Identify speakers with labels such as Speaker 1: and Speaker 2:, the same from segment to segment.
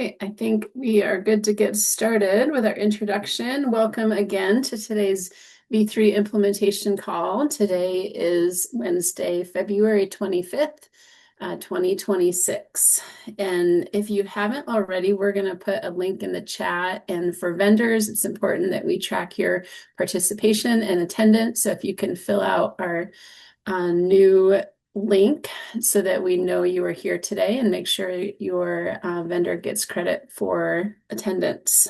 Speaker 1: right, I think we are good to get started with our introduction. Welcome again to today's V3 implementation call. Today is Wednesday, February 25th, 2026. And if you haven't already, we're going to put a link in the chat. And for vendors, it's important that we track your participation and attendance. So if you can fill out our new link so that we know you are here today and make sure your vendor gets credit for attendance.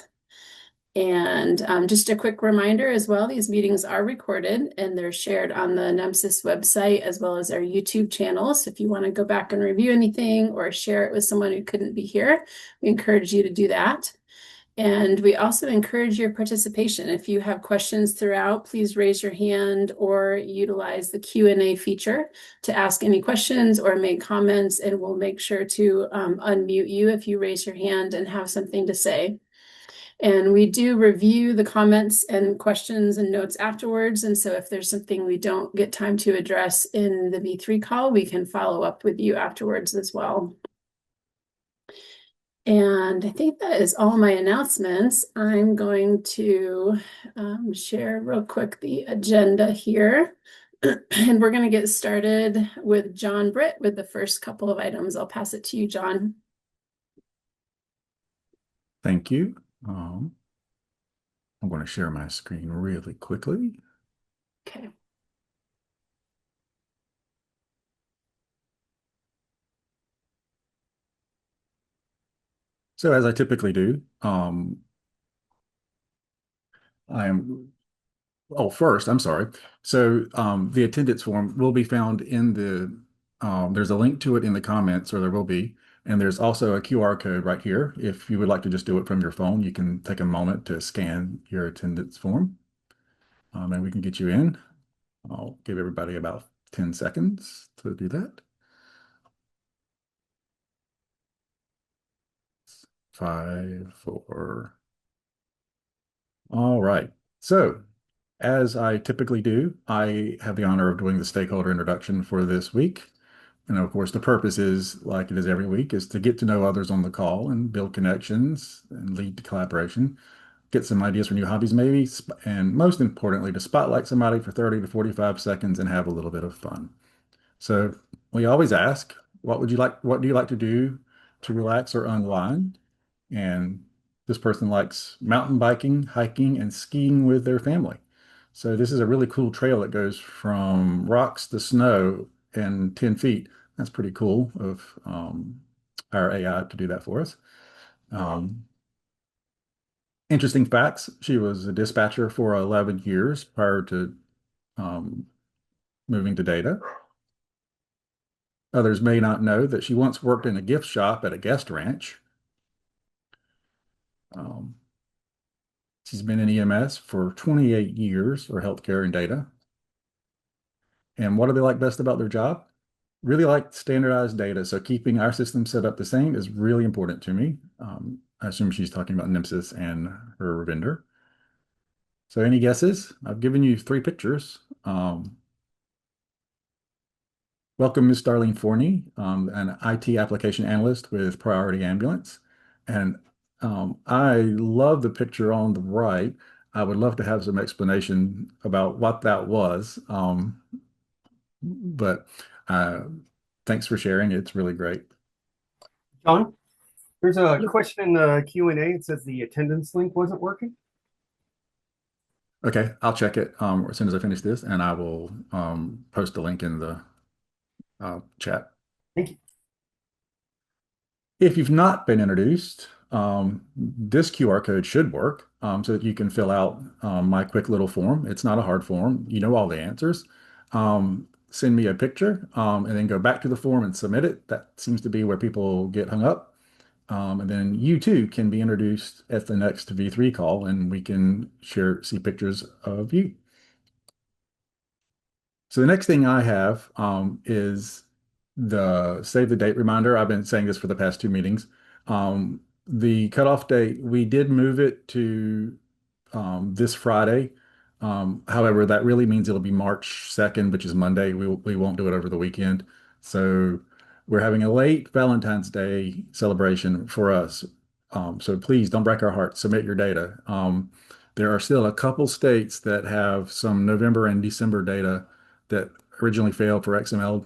Speaker 1: And just a quick reminder as well, these meetings are recorded and they're shared on the NEMSIS website as well as our YouTube channel. So if you want to go back and review anything or share it with someone who couldn't be here, we encourage you to do that. And we also encourage your participation. If you have questions throughout, please raise your hand or utilize the Q&A feature to ask any questions or make comments, and we'll make sure to unmute you if you raise your hand and have something to say. And we do review the comments and questions and notes afterwards. And so if there's something we don't get time to address in the V3 call, we can follow up with you afterwards as well. And I think that is all my announcements. I'm going to share real quick the agenda here. And we're going to get started with John Britt with the first couple of items. I'll pass it to you, John.
Speaker 2: Thank you. I'm going to share my screen really quickly.
Speaker 1: Okay.
Speaker 2: So as I typically do, first, I'm sorry. So the attendance form will be found in there's a link to it in the comments, or there will be, and there's also a QR code right here. If you would like to just do it from your phone, you can take a moment to scan your attendance form, and we can get you in. I'll give everybody about 10 seconds to do that. 5, 4. All right. So as I typically do, I have the honor of doing the stakeholder introduction for this week. And of course, the purpose is, like it is every week, is to get to know others on the call and build connections and lead to collaboration, get some ideas for new hobbies maybe, and most importantly, to spotlight somebody for 30 to 45 seconds and have a little bit of fun. So we always ask, what do you like to do to relax or unwind? And this person likes mountain biking, hiking, and skiing with their family. So this is a really cool trail that goes from rocks to snow and 10 feet. That's pretty cool of our AI to do that for us. Interesting facts. She was a dispatcher for 11 years prior to moving to data. Others may not know that she once worked in a gift shop at a guest ranch. She's been in EMS for 28 years, or healthcare and data. And what do they like best about their job? Really like standardized data. So keeping our system set up the same is really important to me. I assume she's talking about NEMSIS and her vendor. So any guesses? I've given you 3 pictures. Welcome, Ms. Darlene Forney, an IT application analyst with Priority Ambulance. And I love the picture on the right. I would love to have some explanation about what that was. But thanks for sharing. It's really great.
Speaker 3: John, there's a question in the Q&A. It says the attendance link wasn't working.
Speaker 2: Okay, I'll check it as soon as I finish this, and I will post a link in the chat.
Speaker 3: Thank you.
Speaker 2: If you've not been introduced, this QR code should work so that you can fill out my quick little form. It's not a hard form. You know all the answers. Send me a picture and then go back to the form and submit it. That seems to be where people get hung up. And then you too can be introduced at the next V3 call, and we can see pictures of you. So the next thing I have is the save the date reminder. I've been saying this for the past 2 meetings. The cutoff date, we did move it to this Friday. However, that really means it'll be March 2nd, which is Monday. We won't do it over the weekend. So we're having a late Valentine's Day celebration for us. So please don't break our hearts. Submit your data. There are still a couple states that have some November and December data that originally failed for XML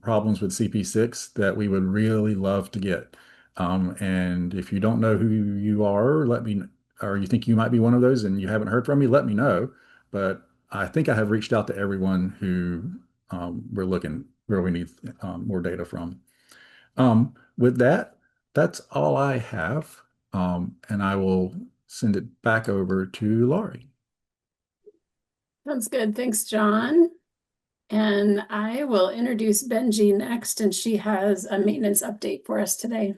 Speaker 2: problems with CP6 that we would really love to get. And if you don't know who you are, let me, or you think you might be one of those and you haven't heard from me, let me know. But I think I have reached out to everyone who we're looking where we need more data from. With that, that's all I have. And I will send it back over to Lauri.
Speaker 1: Sounds good. Thanks, John. And I will introduce Bengie next, and she has a maintenance update for us today.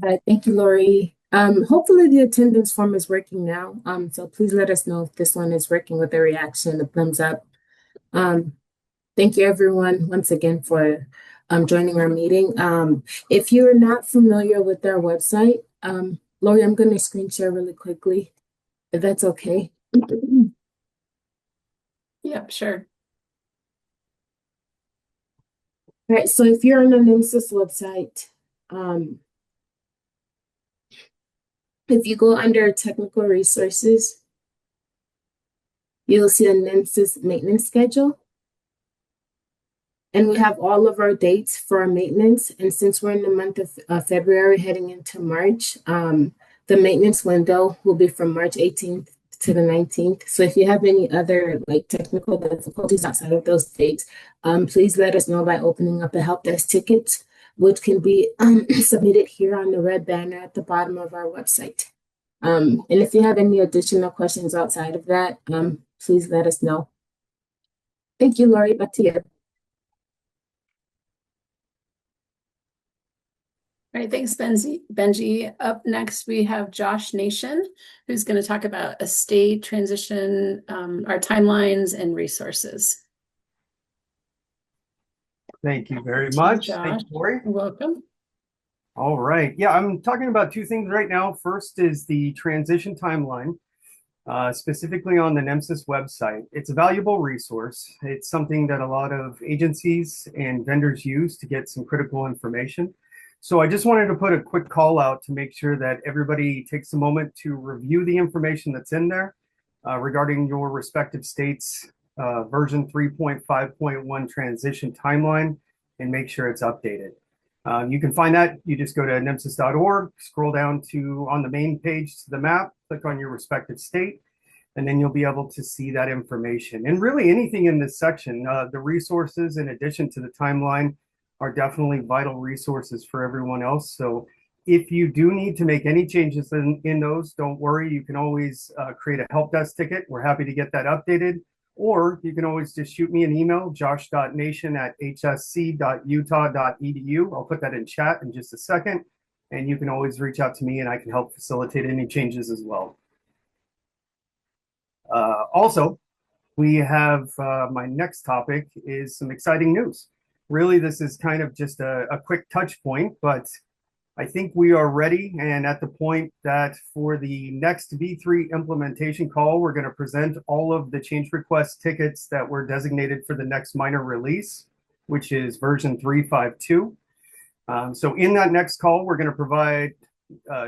Speaker 4: Thank you, Lauri. Hopefully the attendance form is working now. So please let us know if this one is working with a reaction, a thumbs up. Thank you everyone once again for joining our meeting. If you're not familiar with our website, Lauri, I'm going to screen share really quickly, if that's okay.
Speaker 1: Yep, sure.
Speaker 4: All right, so if you're on the NEMSIS website, if you go under technical resources, you'll see a NEMSIS maintenance schedule. And we have all of our dates for our maintenance. And since we're in the month of February heading into March, the maintenance window will be from March 18th to the 19th. So if you have any other like technical difficulties outside of those dates, please let us know by opening up a help desk ticket, which can be submitted here on the red banner at the bottom of our website. And if you have any additional questions outside of that, please let us know. Thank you, Lauri. Back to you.
Speaker 1: All right, thanks, Bengie. Up next, we have Josh Nation, who's going to talk about estate transition, our timelines and resources.
Speaker 3: Thank you very much.
Speaker 1: Josh.
Speaker 3: Thank you, Lauri.
Speaker 1: You're welcome.
Speaker 3: All right. Yeah, I'm talking about two things right now. First is the transition timeline, specifically on the NEMSIS website. It's a valuable resource. It's something that a lot of agencies and vendors use to get some critical information. So I just wanted to put a quick call out to make sure that everybody takes a moment to review the information that's in there regarding your respective states' version 3.5.1 transition timeline and make sure it's updated. You can find that. You just go to nemsis.org, scroll down to on the main page to the map, click on your respective state, and then you'll be able to see that information. And really anything in this section, the resources in addition to the timeline are definitely vital resources for everyone else. So if you do need to make any changes in those, don't worry. You can always create a help desk ticket. We're happy to get that updated. Or you can always just shoot me an email, josh.nation@hsc.utah.edu. I'll put that in chat in just a second. And you can always reach out to me and I can help facilitate any changes as well. Also, we have my next topic is some exciting news. Really, this is kind of just a quick touch point, but I think we are ready and at the point that for the next V3 implementation call, we're going to present all of the change request tickets that were designated for the next minor release, which is version 3.5.2. So in that next call, we're going to provide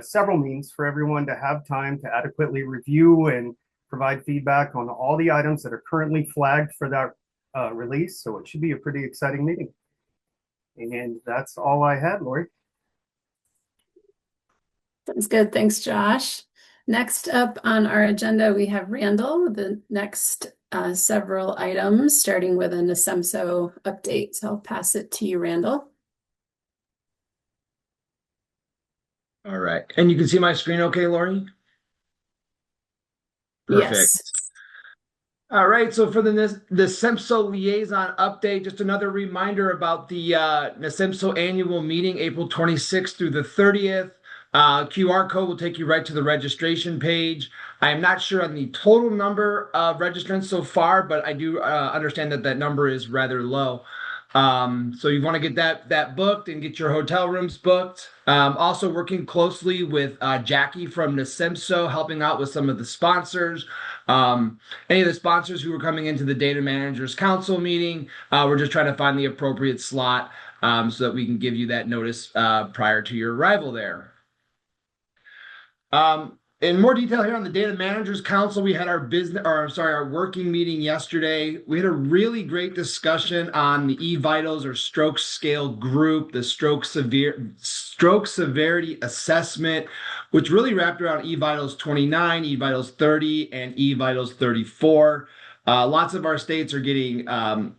Speaker 3: several means for everyone to have time to adequately review and provide feedback on all the items that are currently flagged for that release. So it should be a pretty exciting meeting. And that's all I had, Lauri.
Speaker 1: Sounds good. Thanks, Josh. Next up on our agenda, we have Randall with the next several items, starting with a NASEMSO update. So I'll pass it to you, Randall.
Speaker 5: All right. And you can see my screen okay, Lauri? Perfect.
Speaker 1: Yes.
Speaker 5: All right, so for the NASEMSO Liaison update, just another reminder about the NASEMSO annual meeting, April 26th through the 30th. QR code will take you right to the registration page. I am not sure on the total number of registrants so far, but I do understand that that number is rather low. So you want to get that booked and get your hotel rooms booked. Also working closely with Jackie from NASEMSO, helping out with some of the sponsors. Any of the sponsors who are coming into the Data Managers Council meeting, we're just trying to find the appropriate slot so that we can give you that notice prior to your arrival there. In more detail here on the Data Managers Council, we had our working meeting yesterday. We had a really great discussion on the eVitals or stroke scale group, the stroke severity assessment, which really wrapped around eVitals 29, eVitals 30, and eVitals 34. Lots of our states are getting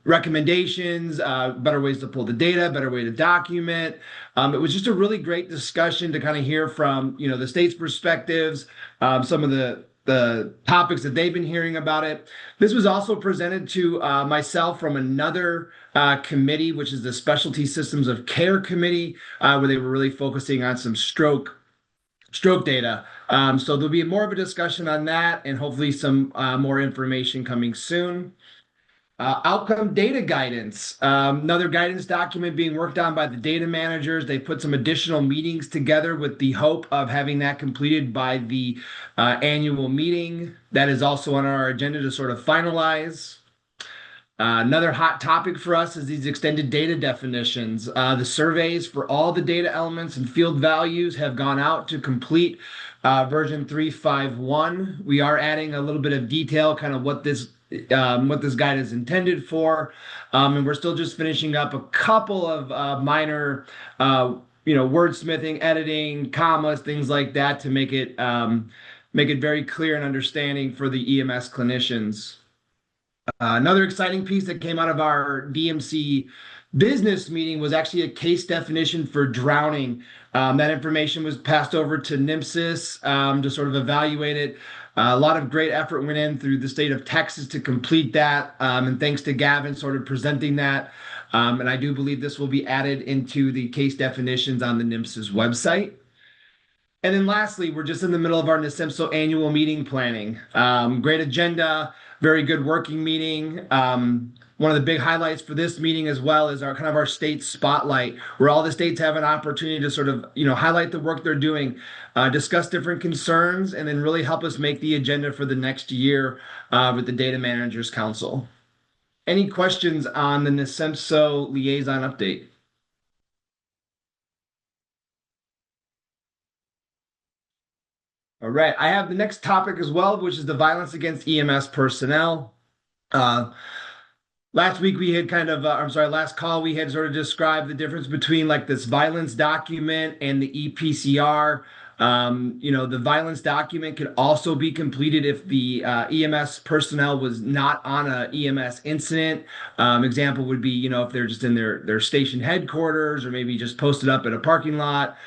Speaker 5: recommendations, better ways to pull the data, better way to document. It was just a really great discussion to kind of hear from, the state's perspectives, some of the topics that they've been hearing about it. This was also presented to myself from another committee, which is the Specialty Systems of Care Committee, where they were really focusing on some stroke data. So there'll be more of a discussion on that and hopefully some more information coming soon. Outcome data guidance, another guidance document being worked on by the data managers. They put some additional meetings together with the hope of having that completed by the annual meeting. That is also on our agenda to sort of finalize. Another hot topic for us is these extended data definitions. The surveys for all the data elements and field values have gone out to complete version 3.5.1. We are adding a little bit of detail, kind of what this guide is intended for, and we're still just finishing up a couple of minor, wordsmithing, editing, commas, things like that to make it very clear and understanding for the EMS clinicians. Another exciting piece that came out of our DMC business meeting was actually a case definition for drowning. That information was passed over to NEMSIS to sort of evaluate it. A lot of great effort went in through the state of Texas to complete that, and thanks to Gavin sort of presenting that. And I do believe this will be added into the case definitions on the NEMSIS website. And then lastly, we're just in the middle of our NASEMSO annual meeting planning. Great agenda, very good working meeting. One of the big highlights for this meeting as well is our state spotlight, where all the states have an opportunity to sort of, highlight the work they're doing, discuss different concerns, and then really help us make the agenda for the next year with the Data Managers Council. Any questions on the NASEMSO liaison update? All right, I have the next topic as well, which is the violence against EMS personnel. Last week we had last call we had sort of described the difference between like this violence document and the EPCR. The violence document could also be completed if the EMS personnel was not on a EMS incident. Example would be, if they're just in their station headquarters or maybe just posted up at a parking lot.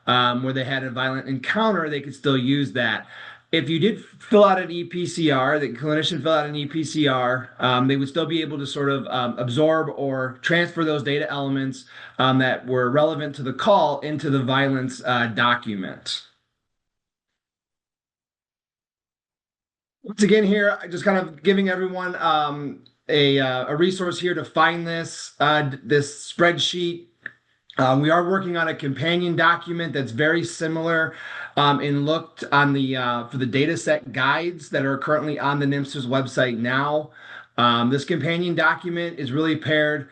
Speaker 5: Where they had a violent encounter, they could still use that. If you did fill out an EPCR, the clinician fill out an EPCR, they would still be able to sort of absorb or transfer those data elements that were relevant to the call into the violence document. Once again here, just kind of giving everyone a resource here to find this spreadsheet. We are working on a companion document that's very similar and looked on for the data set guides that are currently on the NEMSIS website now. This companion document is really paired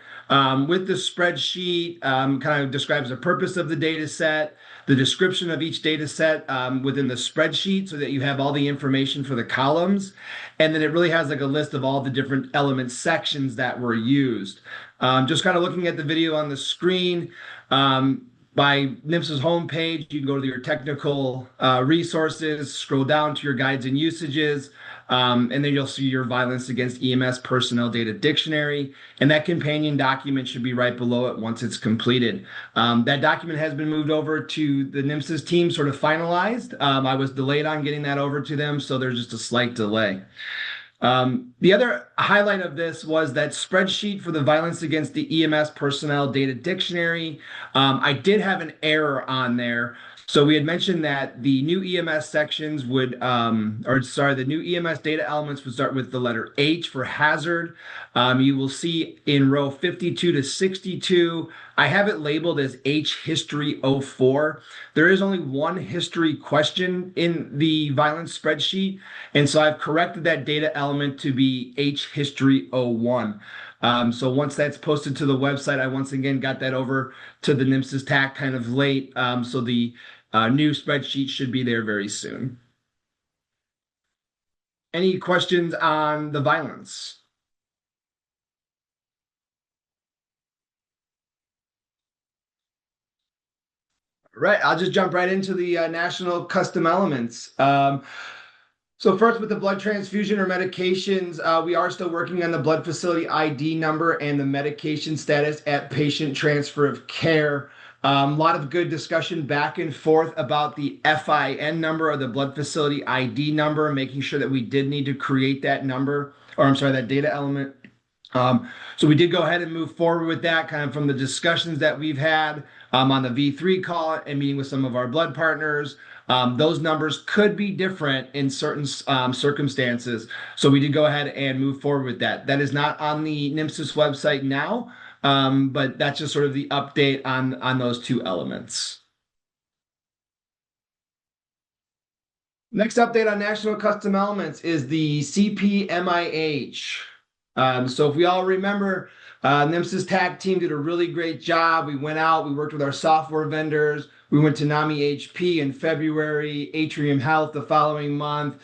Speaker 5: with the spreadsheet, kind of describes the purpose of the data set, the description of each data set within the spreadsheet so that you have all the information for the columns. And then it really has like a list of all the different element sections that were used. Just kind of looking at the video on the screen, by NEMSIS homepage, you can go to your technical resources, scroll down to your guides and usages, and then you'll see your violence against EMS personnel data dictionary. And that companion document should be right below it once it's completed. That document has been moved over to the NEMSIS team, sort of finalized. I was delayed on getting that over to them, so there's just a slight delay. The other highlight of this was that spreadsheet for the violence against the EMS personnel data dictionary. I did have an error on there. So we had mentioned that the new EMS sections the new EMS data elements would start with the letter H for hazard. You will see in row 52 to 62, I have it labeled as H history 04. There is only one history question in the violence spreadsheet. And so I've corrected that data element to be H history 01. So once that's posted to the website, I once again got that over to the NEMSIS TAC kind of late. So the new spreadsheet should be there very soon. Any questions on the violence? Right, I'll just jump right into the national custom elements. So first, with the blood transfusion or medications, we are still working on the blood facility ID number and the medication status at patient transfer of care. A lot of good discussion back and forth about the FIN number or the blood facility ID number, making sure that we did need to create that number, or I'm sorry, that data element. So we did go ahead and move forward with that kind of from the discussions that we've had on the V3 call and meeting with some of our blood partners. Those numbers could be different in certain circumstances. So we did go ahead and move forward with that. That is not on the NEMSIS website now, but that's just sort of the update on those two elements. Next update on National Custom Elements is the CPMIH. So if we all remember, NEMSIS tag team did a really great job. We went out, we worked with our software vendors. We went to NAMI HP in February, Atrium Health the following month.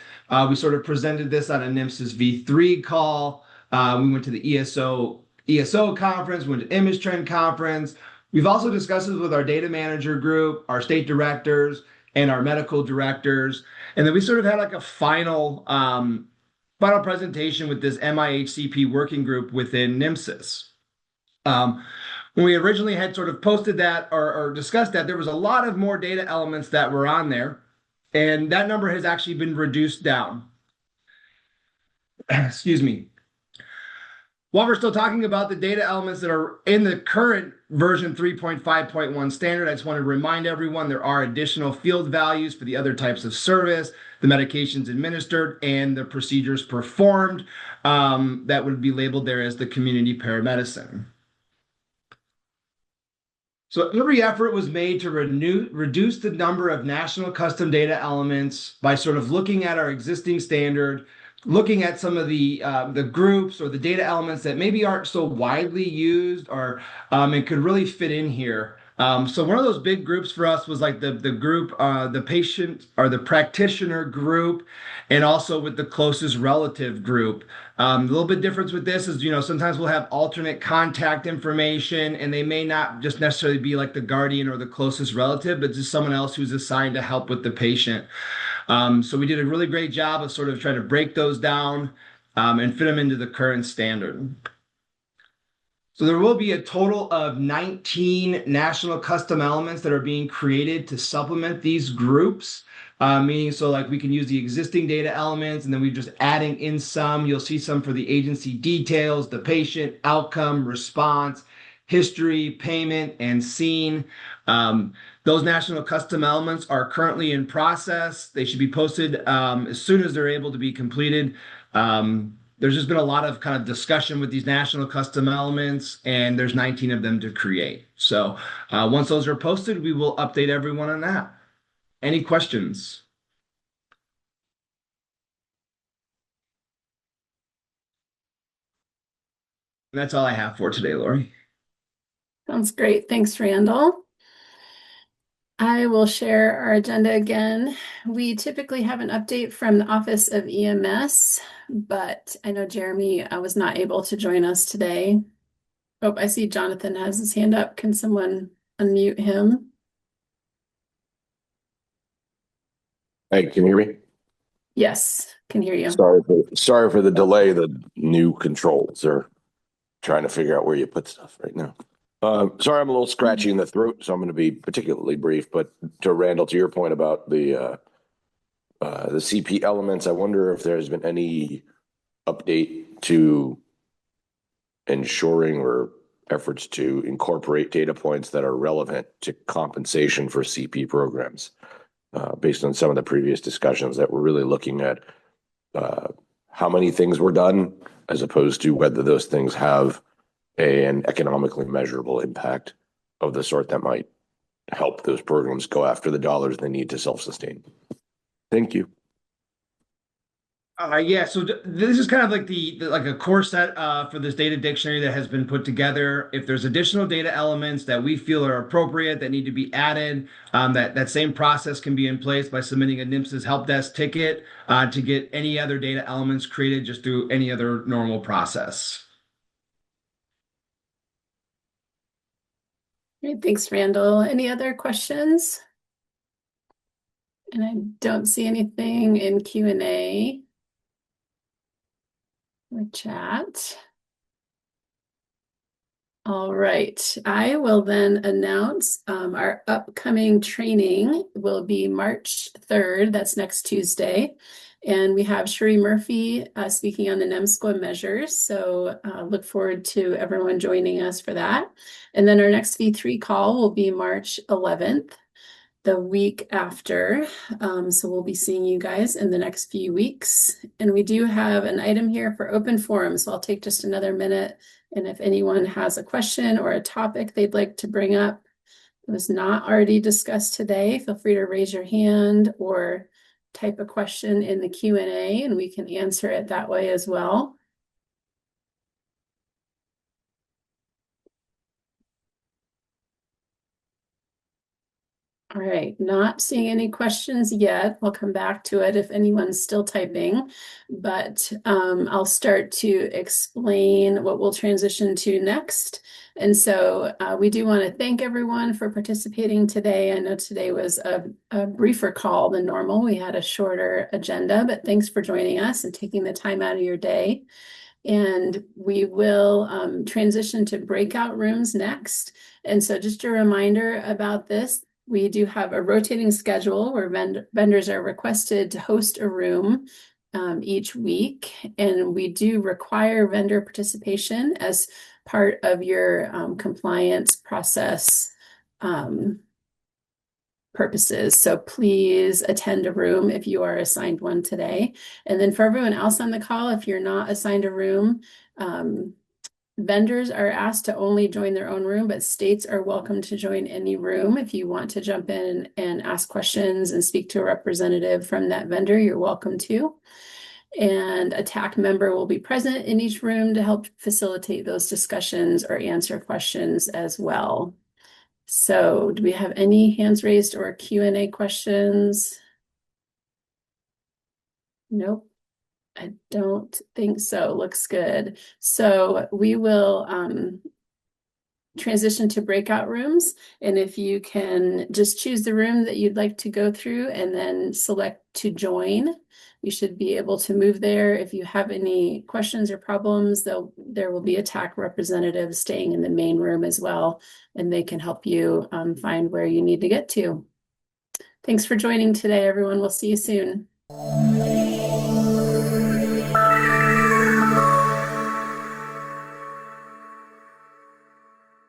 Speaker 5: We sort of presented this on a NEMSIS V3 call. We went to the ESO conference, went to Image Trend conference. We've also discussed this with our data manager group, our state directors, and our medical directors. And then we sort of had like a final presentation with this MIHCP working group within NEMSIS. When we originally had sort of posted that or discussed that, there was a lot of more data elements that were on there, and that number has actually been reduced down. Excuse me. While we're still talking about the data elements that are in the current version 3.5.1 standard, I just want to remind everyone there are additional field values for the other types of service, the medications administered, and the procedures performed that would be labeled there as the community paramedicine. So every effort was made to reduce the number of national custom data elements by sort of looking at our existing standard, looking at some of the groups or the data elements that maybe aren't so widely used or and could really fit in here. So one of those big groups for us was like the group, the patient or the practitioner group, and also with the closest relative group. A little bit difference with this is, sometimes we'll have alternate contact information, and they may not just necessarily be like the guardian or the closest relative, but just someone else who's assigned to help with the patient. So we did a really great job of sort of trying to break those down and fit them into the current standard. So there will be a total of 19 national custom elements that are being created to supplement these groups. Meaning, so like we can use the existing data elements, and then we're just adding in some. You'll see some for the agency details, the patient, outcome, response, history, payment, and scene. Those national custom elements are currently in process. They should be posted as soon as they're able to be completed. There's just been a lot of kind of discussion with these national custom elements, and there's 19 of them to create. So once those are posted, we will update everyone on that. Any questions? And that's all I have for today, Lauri.
Speaker 1: Sounds great. Thanks, Randall. I will share our agenda again. We typically have an update from the Office of EMS, but I know Jeremy was not able to join us today. Oh, I see Jonathan has his hand up. Can someone unmute him?
Speaker 6: Hey, can you hear me?
Speaker 1: Yes, can hear you.
Speaker 6: Sorry for the delay. The new controls are trying to figure out where you put stuff right now. Sorry, I'm a little scratchy in the throat, so I'm going to be particularly brief. But to Randall, to your point about the CP elements, I wonder if there's been any update to ensuring or efforts to incorporate data points that are relevant to compensation for CP programs. Based on some of the previous discussions that we're really looking at how many things were done as opposed to whether those things have an economically measurable impact of the sort that might help those programs go after the dollars they need to self-sustain. Thank you.
Speaker 5: Yeah, so this is kind of like like a core set for this data dictionary that has been put together. If there's additional data elements that we feel are appropriate that need to be added, that same process can be in place by submitting a NEMSIS help desk ticket to get any other data elements created just through any other normal process.
Speaker 1: Great, thanks, Randall. Any other questions? And I don't see anything in Q&A or chat. All right, I will then announce our upcoming training will be March 3rd. That's next Tuesday. And we have Sheree Murphy speaking on the NEMSQA measures. So look forward to everyone joining us for that. And then our next V3 call will be March 11th, the week after. So we'll be seeing you guys in the next few weeks. And we do have an item here for open forum. So I'll take just another minute. And if anyone has a question or a topic they'd like to bring up that was not already discussed today, feel free to raise your hand or type a question in the Q&A and we can answer it that way as well. All right, not seeing any questions yet. We'll come back to it if anyone's still typing, but I'll start to explain what we'll transition to next. And so we do want to thank everyone for participating today. I know today was a briefer call than normal. We had a shorter agenda, but thanks for joining us and taking the time out of your day. And we will transition to breakout rooms next. And so just a reminder about this. We do have a rotating schedule where vendors are requested to host a room each week, and we do require vendor participation as part of your compliance process purposes. So please attend a room if you are assigned one today. And then for everyone else on the call, if you're not assigned a room, vendors are asked to only join their own room, but states are welcome to join any room. If you want to jump in and ask questions and speak to a representative from that vendor, you're welcome to. And a TAC member will be present in each room to help facilitate those discussions or answer questions as well. So do we have any hands raised or Q&A questions? Nope. I don't think so. Looks good. So we will transition to breakout rooms. And if you can just choose the room that you'd like to go through and then select to join, you should be able to move there. If you have any questions or problems, there will be a TAC representative staying in the main room as well, and they can help you find where you need to get to. Thanks for joining today, everyone. We'll see you soon.